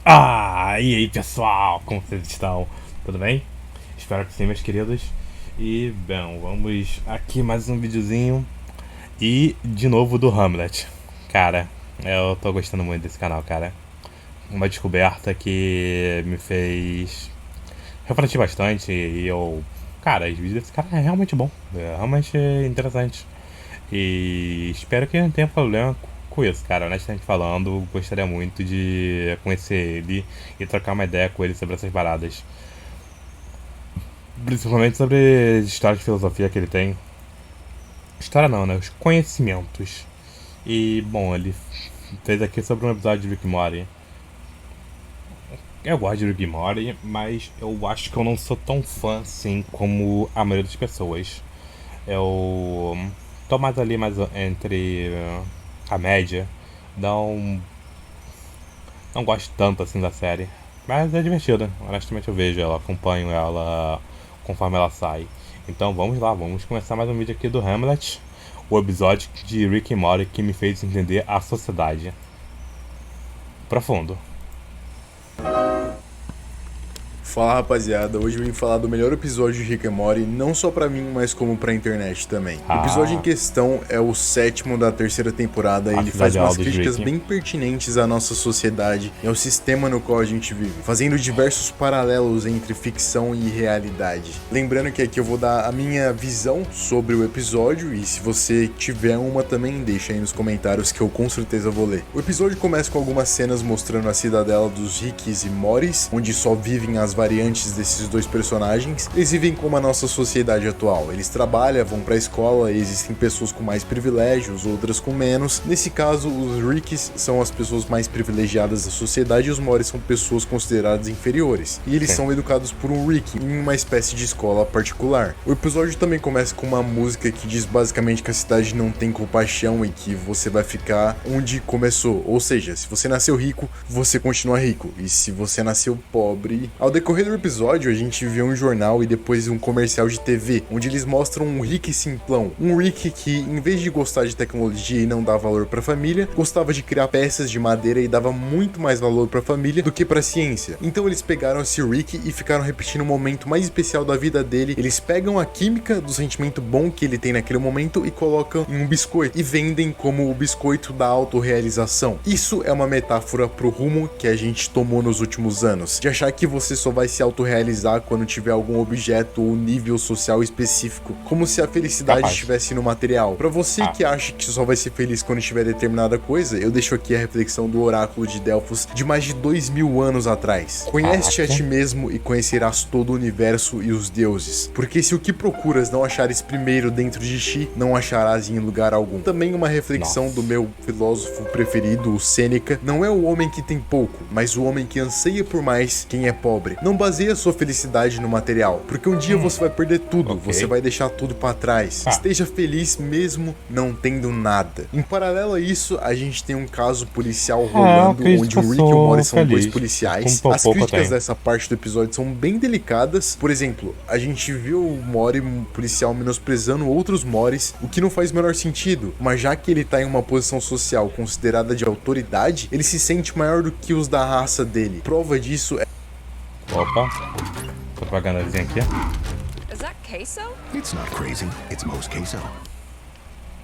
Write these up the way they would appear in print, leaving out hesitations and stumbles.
E aí pessoal, como vocês estão? Tudo bem? Espero que sim, meus queridos. E, bem, vamos aqui mais um videozinho. E, de novo, do Hamlet. Cara, eu tô gostando muito desse canal, cara. Uma descoberta que me fez refletir bastante e eu... Cara, os vídeos desse cara é realmente bom. É realmente interessante. E espero que não tenha problema com isso, cara. Honestamente falando, gostaria muito de conhecer ele e trocar uma ideia com ele sobre essas paradas. Principalmente sobre as histórias de filosofia que ele tem. História não, né? Os conhecimentos. E, bom, ele fez aqui sobre um episódio de Rick and Morty. Eu gosto de Rick and Morty, mas eu acho que eu não sou tão fã assim como a maioria das pessoas. Eu tô mais ali, mais entre a média. Não gosto tanto assim da série. Mas é divertida. Honestamente eu vejo ela, acompanho ela conforme ela sai. Então vamos lá, vamos começar mais um vídeo aqui do Hamlet. O episódio de Rick and Morty que me fez entender a sociedade. Profundo. Fala rapaziada, hoje eu vim falar do melhor episódio de Rick and Morty, não só pra mim, mas como pra internet também. O episódio em questão é o 7º da 3ª temporada e ele faz umas críticas bem pertinentes à nossa sociedade e ao sistema no qual a gente vive, fazendo diversos paralelos entre ficção e realidade. Lembrando que aqui eu vou dar a minha visão sobre o episódio e se você tiver uma também, deixa aí nos comentários que eu com certeza vou ler. O episódio começa com algumas cenas mostrando a cidadela dos Ricks e Mortys, onde só vivem as variantes desses dois personagens. Eles vivem como a nossa sociedade atual. Eles trabalham, vão pra escola, existem pessoas com mais privilégios, outras com menos. Nesse caso, os Ricks são as pessoas mais privilegiadas da sociedade e os Mortys são pessoas consideradas inferiores. E eles são educados por um Rick em uma espécie de escola particular. O episódio também começa com uma música que diz basicamente que a cidade não tem compaixão e que você vai ficar onde começou. Ou seja, se você nasceu rico, você continua rico. E se você nasceu pobre... Ao decorrer do episódio, a gente vê um jornal e depois um comercial de TV, onde eles mostram um Rick simplão. Um Rick que, em vez de gostar de tecnologia e não dar valor pra família, gostava de criar peças de madeira e dava muito mais valor pra família do que pra ciência. Então eles pegaram esse Rick e ficaram repetindo o momento mais especial da vida dele. Eles pegam a química do sentimento bom que ele tem naquele momento e colocam em um biscoito. E vendem como o biscoito da autorrealização. Isso é uma metáfora pro rumo que a gente tomou nos últimos anos. De achar que você só vai se autorrealizar quando tiver algum objeto ou nível social específico, como se a felicidade estivesse no material. Pra você que acha que só vai ser feliz quando tiver determinada coisa, eu deixo aqui a reflexão do oráculo de Delfos de mais de 2000 anos atrás. Conhece-te a ti mesmo e conhecerás todo o universo e os deuses, porque se o que procuras não achares primeiro dentro de ti, não acharás em lugar algum. Também uma reflexão do meu filósofo preferido, o Sêneca: não é o homem que tem pouco, mas o homem que anseia por mais quem é pobre. Não baseia sua felicidade no material, porque um dia você vai perder tudo, você vai deixar tudo pra trás. Esteja feliz mesmo não tendo nada. Em paralelo a isso, a gente tem um caso policial rolando, onde o Rick e o Morty são dois policiais. As críticas dessa parte do episódio são bem delicadas. Por exemplo, a gente viu o Morty, um policial, menosprezando outros Mortys, o que não faz o menor sentido, mas já que ele tá em uma posição social considerada de autoridade, ele se sente maior do que os da raça dele. Prova disso é... Opa, propagandazinha aqui. Is that queso? It's not crazy, it's most queso.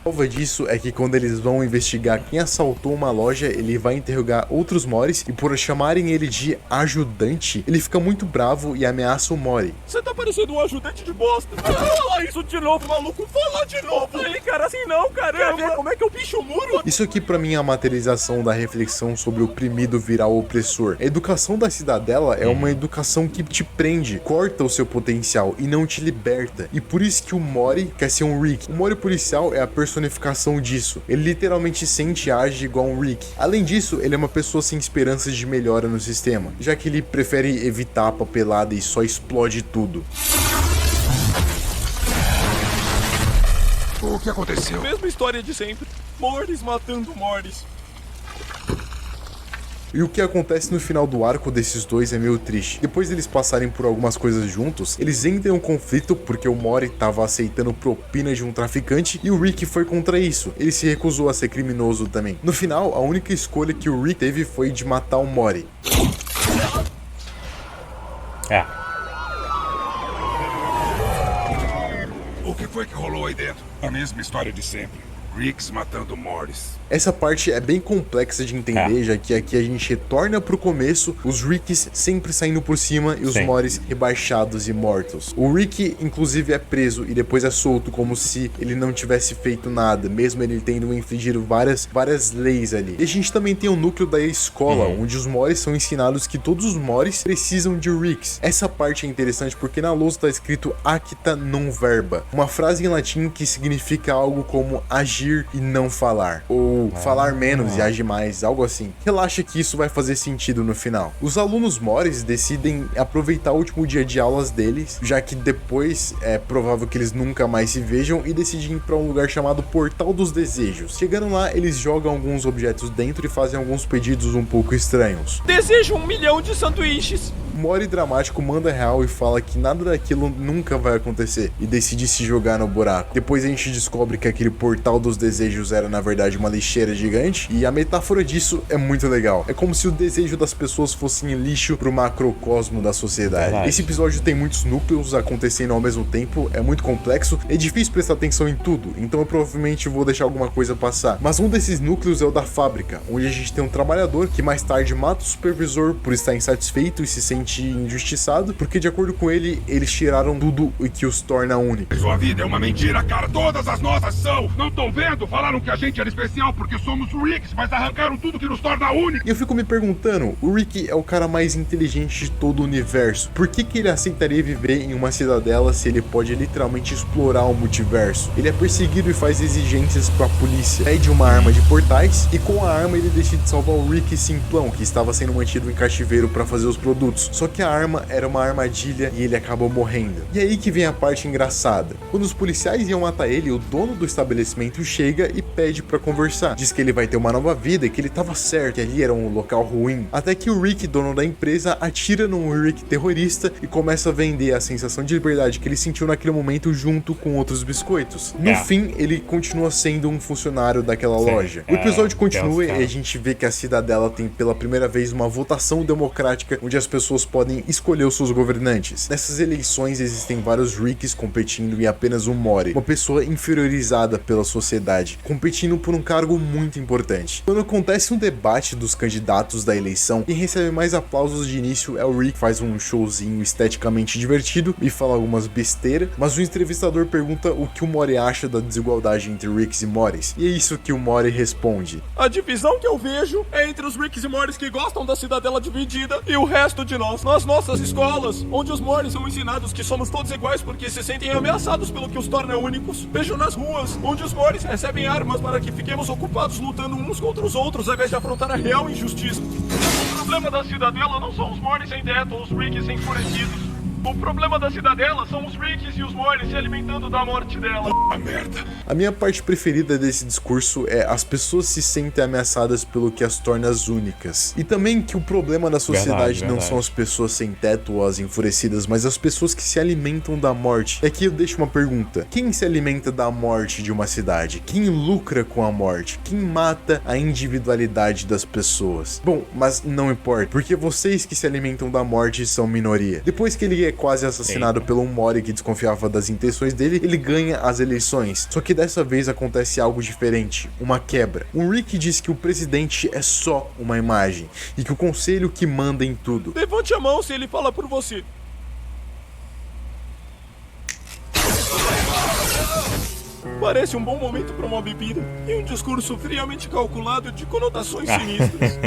Prova disso é que quando eles vão investigar quem assaltou uma loja, ele vai interrogar outros Mortys e por chamarem ele de ajudante, ele fica muito bravo e ameaça o Morty. Você tá parecendo um ajudante de bosta. Fala isso de novo, maluco. Fala de novo. Aí, cara, assim não, caramba. Quer ver como é que eu picho o muro? Isso aqui pra mim é a materialização da reflexão sobre o oprimido virar o opressor. A educação da cidadela é uma educação que te prende, corta o seu potencial e não te liberta. E por isso que o Morty quer ser um Rick. O Morty policial é a personificação disso. Ele literalmente sente e age igual um Rick. Além disso, ele é uma pessoa sem esperanças de melhora no sistema, já que ele prefere evitar a papelada e só explode tudo. O que aconteceu? Mesma história de sempre. Mortys matando Mortys. E o que acontece no final do arco desses dois é meio triste. Depois deles passarem por algumas coisas juntos, eles entram em um conflito porque o Morty tava aceitando propina de um traficante e o Rick foi contra isso. Ele se recusou a ser criminoso também. No final, a única escolha que o Rick teve foi de matar o Morty. É. O que foi que rolou aí dentro? A mesma história de sempre. Riggs matando Morris. Essa parte é bem complexa de entender, já que aqui a gente retorna pro começo, os Ricks sempre saindo por cima e os Morris rebaixados e mortos. O Rick, inclusive, é preso e depois é solto como se ele não tivesse feito nada, mesmo ele tendo infligido várias leis ali. E a gente também tem o núcleo da escola, onde os Morris são ensinados que todos os Morris precisam de Ricks. Essa parte é interessante porque na lousa está escrito acta non verba, uma frase em latim que significa algo como agir e não falar, ou falar menos e agir mais, algo assim. Relaxa que isso vai fazer sentido no final. Os alunos Morris decidem aproveitar o último dia de aulas deles, já que depois é provável que eles nunca mais se vejam, e decidem ir para um lugar chamado Portal dos Desejos. Chegando lá, eles jogam alguns objetos dentro e fazem alguns pedidos um pouco estranhos. Desejo 1 milhão de sanduíches. Mori dramático manda real e fala que nada daquilo nunca vai acontecer e decide se jogar no buraco. Depois a gente descobre que aquele portal dos desejos era na verdade uma lixeira gigante, e a metáfora disso é muito legal. É como se o desejo das pessoas fossem lixo pro macrocosmo da sociedade. Esse episódio tem muitos núcleos acontecendo ao mesmo tempo, é muito complexo, é difícil prestar atenção em tudo, então eu provavelmente vou deixar alguma coisa passar. Mas um desses núcleos é o da fábrica, onde a gente tem um trabalhador que mais tarde mata o supervisor por estar insatisfeito e se sente injustiçado, porque de acordo com ele, eles tiraram tudo o que os torna únicos. Sua vida é uma mentira, cara. Todas as nossas são. Não estão vendo? Falaram que a gente era especial porque somos Ricks, mas arrancaram tudo que nos torna únicos. E eu fico me perguntando, o Rick é o cara mais inteligente de todo o universo. Por que ele aceitaria viver em uma cidadela se ele pode literalmente explorar o multiverso? Ele é perseguido e faz exigências pra polícia. Pede uma arma de portais e com a arma ele decide salvar o Rick simplão, que estava sendo mantido em cativeiro pra fazer os produtos. Só que a arma era uma armadilha e ele acabou morrendo. E aí que vem a parte engraçada. Quando os policiais iam matar ele, o dono do estabelecimento chega e pede pra conversar. Diz que ele vai ter uma nova vida e que ele tava certo, que ali era um local ruim. Até que o Rick, dono da empresa, atira num Rick terrorista e começa a vender a sensação de liberdade que ele sentiu naquele momento junto com outros biscoitos. No fim, ele continua sendo um funcionário daquela loja. O episódio continua e a gente vê que a cidadela tem pela primeira vez uma votação democrática onde as pessoas podem escolher os seus governantes. Nessas eleições existem vários Ricks competindo e apenas um Mori, uma pessoa inferiorizada pela sociedade, competindo por um cargo muito importante. Quando acontece um debate dos candidatos da eleição, quem recebe mais aplausos de início é o Rick, faz um showzinho esteticamente divertido e fala algumas besteiras, mas o entrevistador pergunta o que o Mori acha da desigualdade entre Ricks e Moris, e é isso que o Mori responde. A divisão que eu vejo é entre os Ricks e Morris que gostam da cidadela dividida e o resto de nós. Nas nossas escolas, onde os Morris são ensinados que somos todos iguais porque se sentem ameaçados pelo que os torna únicos. Vejo nas ruas, onde os Morris recebem armas para que fiquemos ocupados lutando uns contra os outros ao invés de afrontar a real injustiça. O problema da cidadela não são os Morris sem teto ou os Ricks enfurecidos. O problema da cidadela são os Ricks e os Morris se alimentando da morte dela. A merda. A minha parte preferida desse discurso é as pessoas se sentem ameaçadas pelo que as torna únicas. E também que o problema da sociedade não são as pessoas sem teto ou as enfurecidas, mas as pessoas que se alimentam da morte. E aqui eu deixo uma pergunta. Quem se alimenta da morte de uma cidade? Quem lucra com a morte? Quem mata a individualidade das pessoas? Bom, mas não importa, porque vocês que se alimentam da morte são minoria. Depois que ele é quase assassinado pelo Mori que desconfiava das intenções dele, ele ganha as eleições. Só que dessa vez acontece algo diferente, uma quebra. O Rick diz que o presidente é só uma imagem e que o conselho que manda em tudo. Levante a mão se ele fala por você. Parece um bom momento para uma bebida e um discurso friamente calculado de conotações sinistras.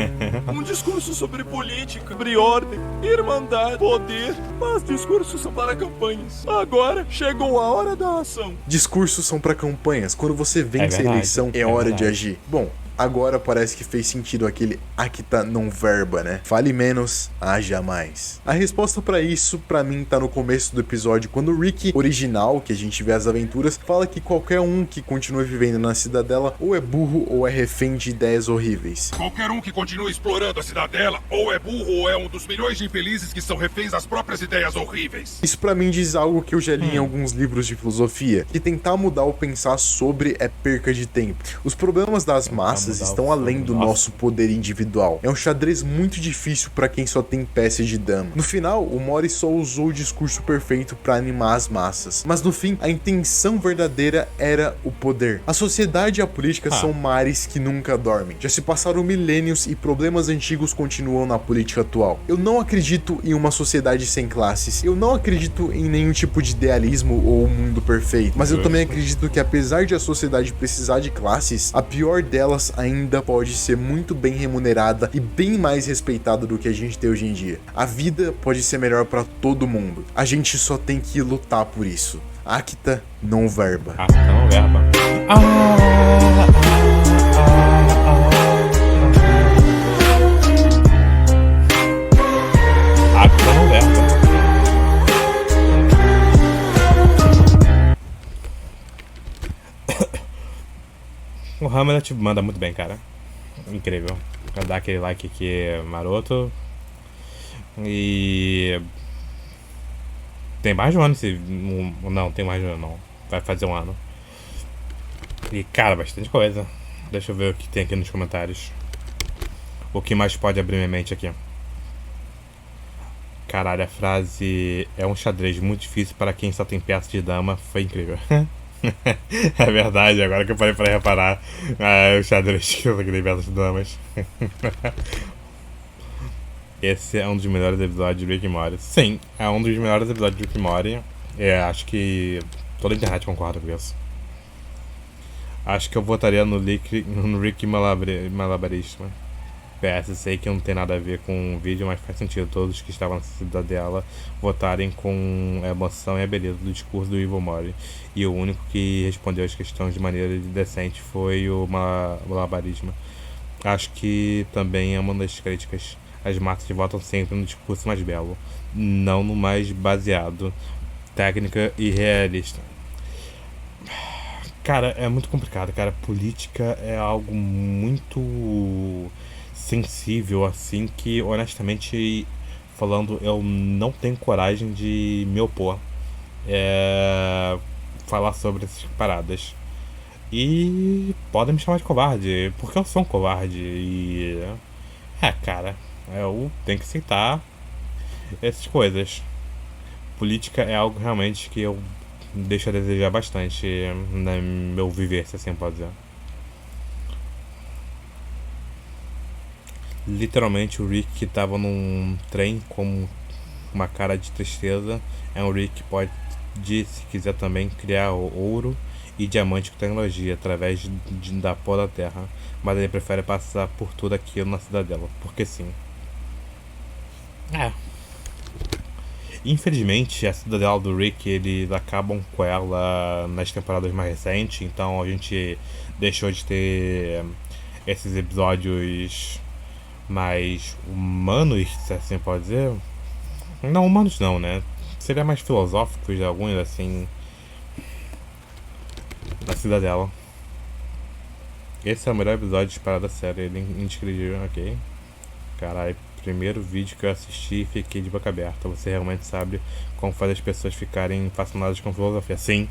Um discurso sobre política, sobre ordem, irmandade, poder. Mas discursos são para campanhas. Agora chegou a hora da ação. Discursos são para campanhas. Quando você vence a eleição, é hora de agir. Bom, agora parece que fez sentido aquele acta non verba, né? Fale menos, haja mais. A resposta pra isso, pra mim, tá no começo do episódio, quando o Rick original, que a gente vê as aventuras, fala que qualquer um que continue vivendo na cidadela ou é burro ou é refém de ideias horríveis. Qualquer um que continue explorando a cidadela ou é burro ou é um dos milhões de infelizes que são reféns das próprias ideias horríveis. Isso pra mim diz algo que eu já li em alguns livros de filosofia, que tentar mudar ou pensar sobre é perca de tempo. Os problemas das massas massas estão além do nosso poder individual. É um xadrez muito difícil para quem só tem peças de dama. No final, o Mori só usou o discurso perfeito para animar as massas, mas no fim, a intenção verdadeira era o poder. A sociedade e a política são mares que nunca dormem. Já se passaram milênios e problemas antigos continuam na política atual. Eu não acredito em uma sociedade sem classes. Eu não acredito em nenhum tipo de idealismo ou mundo perfeito. Mas eu também acredito que apesar de a sociedade precisar de classes, a pior delas ainda pode ser muito bem remunerada e bem mais respeitada do que a gente tem hoje em dia. A vida pode ser melhor para todo mundo. A gente só tem que lutar por isso. Acta non verba. Acta non verba. Acta non verba. O Hamlet manda muito bem, cara. Incrível. Pra dar aquele like aqui maroto. E... tem mais de um ano esse... não, tem mais de um ano não. Vai fazer um ano. E, cara, bastante coisa. Deixa eu ver o que tem aqui nos comentários. O que mais pode abrir minha mente aqui? Caralho, a frase... é um xadrez muito difícil para quem só tem peças de dama. Foi incrível. É verdade, agora que eu parei pra reparar. O xadrez que eu tem peças de damas. Esse é um dos melhores episódios de Rick and Morty. Sim, é um dos melhores episódios de Rick and Morty. Acho que toda a internet concorda com isso. Acho que eu votaria no Rick Malabarista. PS, sei que não tem nada a ver com o vídeo, mas faz sentido todos que estavam na cidadela votarem com a emoção e a beleza do discurso do Evil Mori. E o único que respondeu as questões de maneira decente foi o Malabarismo. Acho que também é uma das críticas. As massas votam sempre no discurso mais belo, não no mais baseado, técnica e realista. Cara, é muito complicado, cara. Política é algo muito sensível, assim, que honestamente falando, eu não tenho coragem de me opor. Falar sobre essas paradas. E podem me chamar de covarde, porque eu sou um covarde. E... cara, eu tenho que aceitar essas coisas. Política é algo realmente que eu deixo a desejar bastante no meu viver, se assim pode dizer. Literalmente o Rick que tava num trem com uma cara de tristeza é um Rick que pode, se quiser também, criar ouro e diamante com tecnologia através da pó da terra, mas ele prefere passar por tudo aquilo na cidadela, porque sim. Infelizmente a cidadela do Rick, eles acabam com ela nas temporadas mais recentes, então a gente deixou de ter esses episódios mais humanos, se assim pode dizer. Não humanos não, né? Seria mais filosóficos, alguns assim, na cidadela. Esse é o melhor episódio disparado da série, ele é indescritível, ok? Caralho, primeiro vídeo que eu assisti e fiquei de boca aberta. Você realmente sabe como fazer as pessoas ficarem fascinadas com filosofia. Sim,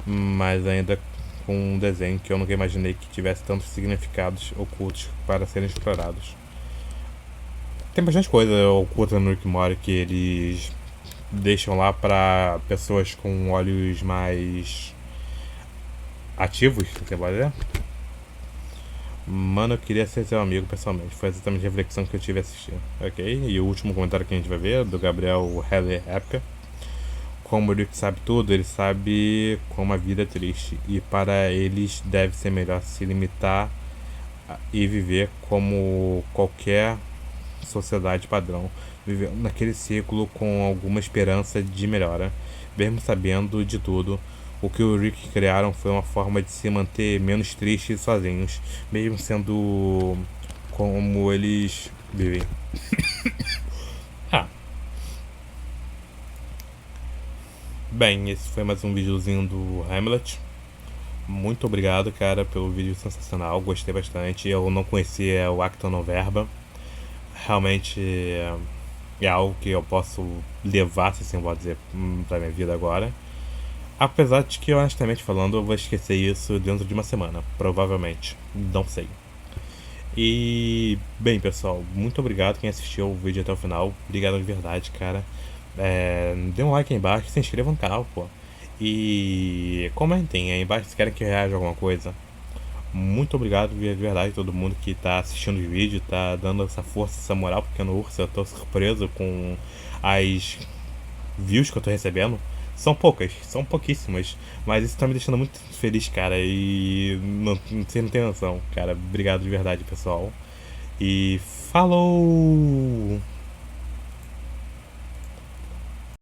mas ainda com um desenho que eu nunca imaginei que tivesse tantos significados ocultos para serem explorados. Tem bastante coisa oculta no Rick and Morty que eles deixam lá para pessoas com olhos mais ativos, você pode dizer? Mano, eu queria ser seu amigo pessoalmente. Foi exatamente a reflexão que eu tive assistindo. Ok? E o último comentário que a gente vai ver é do Gabriel Heller Época. Como o Rick sabe tudo, ele sabe como a vida é triste. E para eles deve ser melhor se limitar e viver como qualquer sociedade padrão. Viver naquele ciclo com alguma esperança de melhora. Mesmo sabendo de tudo. O que o Rick criaram foi uma forma de se manter menos tristes e sozinhos, mesmo sendo como eles vivem. Bem, esse foi mais um videozinho do Hamlet. Muito obrigado, cara, pelo vídeo sensacional, gostei bastante. Eu não conhecia o Acta non verba. Realmente é algo que eu posso levar, se assim pode dizer, pra minha vida agora. Apesar de que, honestamente falando, eu vou esquecer isso dentro de uma semana. Provavelmente. Não sei. E, bem, pessoal, muito obrigado quem assistiu o vídeo até o final. Obrigado de verdade, cara. Dê um like aí embaixo, se inscreva no canal, pô. E comentem aí embaixo se querem que eu reaja a alguma coisa. Muito obrigado de verdade a todo mundo que tá assistindo os vídeos, tá dando essa força, essa moral pro Pequeno Urso. Eu tô surpreso com as views que eu tô recebendo. São poucas, são pouquíssimas, mas isso tá me deixando muito feliz, cara. E você não tem noção, cara. Obrigado de verdade, pessoal. E falou!